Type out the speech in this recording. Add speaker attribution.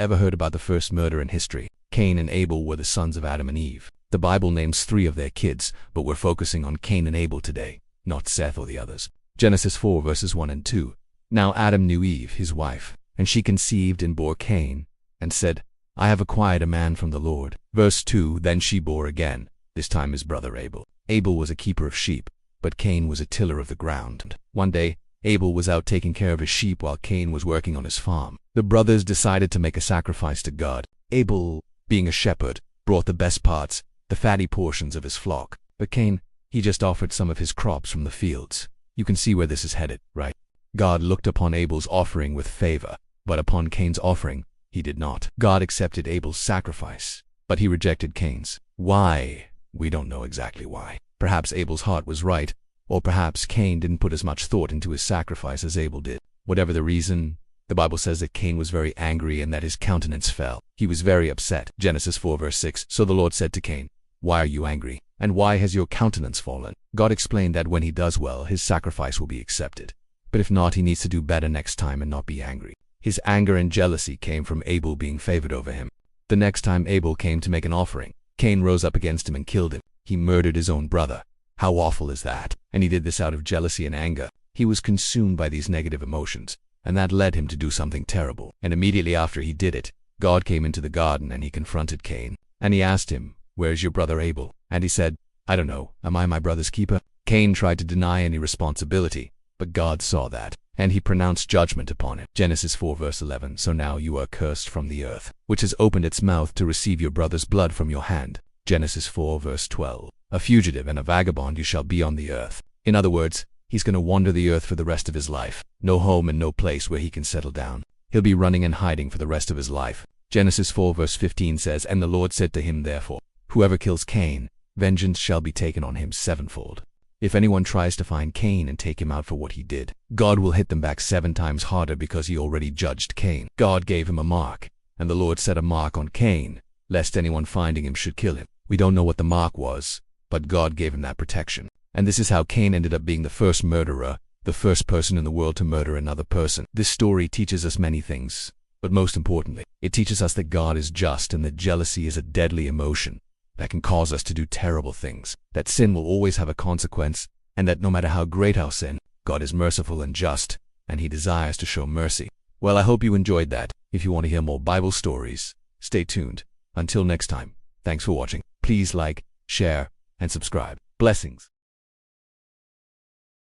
Speaker 1: Ever heard about the first murder in history? Cain and Abel were the sons of Adam and Eve. The Bible names 3 of their kids, but we're focusing on Cain and Abel today, not Seth or the others. Genesis 4 verses 1 and 2. Now Adam knew Eve, his wife, and she conceived and bore Cain, and said, I have acquired a man from the Lord. Verse 2, then she bore again, this time his brother Abel. Abel was a keeper of sheep, but Cain was a tiller of the ground. One day, Abel was out taking care of his sheep while Cain was working on his farm. The brothers decided to make a sacrifice to God. Abel, being a shepherd, brought the best parts, the fatty portions of his flock. But Cain, he just offered some of his crops from the fields. You can see where this is headed, right? God looked upon Abel's offering with favor, but upon Cain's offering, he did not. God accepted Abel's sacrifice, but he rejected Cain's. Why? We don't know exactly why. Perhaps Abel's heart was right, or perhaps Cain didn't put as much thought into his sacrifice as Abel did. Whatever the reason, the Bible says that Cain was very angry and that his countenance fell. He was very upset. Genesis 4 verse 6. So the Lord said to Cain, why are you angry? And why has your countenance fallen? God explained that when he does well, his sacrifice will be accepted. But if not, he needs to do better next time and not be angry. His anger and jealousy came from Abel being favored over him. The next time Abel came to make an offering, Cain rose up against him and killed him. He murdered his own brother. How awful is that? And he did this out of jealousy and anger. He was consumed by these negative emotions, and that led him to do something terrible. And immediately after he did it, God came into the garden and he confronted Cain. And he asked him, where's your brother Abel? And he said, I don't know, am I my brother's keeper? Cain tried to deny any responsibility, but God saw that, and he pronounced judgment upon him. Genesis 4 verse 11. So now you are cursed from the earth, which has opened its mouth to receive your brother's blood from your hand. Genesis 4 verse 12. A fugitive and a vagabond you shall be on the earth. In other words, he's going to wander the earth for the rest of his life. No home and no place where he can settle down. He'll be running and hiding for the rest of his life. Genesis 4 verse 15 says, and the Lord said to him therefore, whoever kills Cain, vengeance shall be taken on him sevenfold. If anyone tries to find Cain and take him out for what he did, God will hit them back 7 times harder because he already judged Cain. God gave him a mark, and the Lord set a mark on Cain, lest anyone finding him should kill him. We don't know what the mark was, but God gave him that protection. And this is how Cain ended up being the first murderer, the first person in the world to murder another person. This story teaches us many things, but most importantly, it teaches us that God is just and that jealousy is a deadly emotion that can cause us to do terrible things, that sin will always have a consequence, and that no matter how great our sin, God is merciful and just, and he desires to show mercy. Well, I hope you enjoyed that. If you want to hear more Bible stories, stay tuned. Until next time, thanks for watching. Please like, share, and subscribe. Blessings.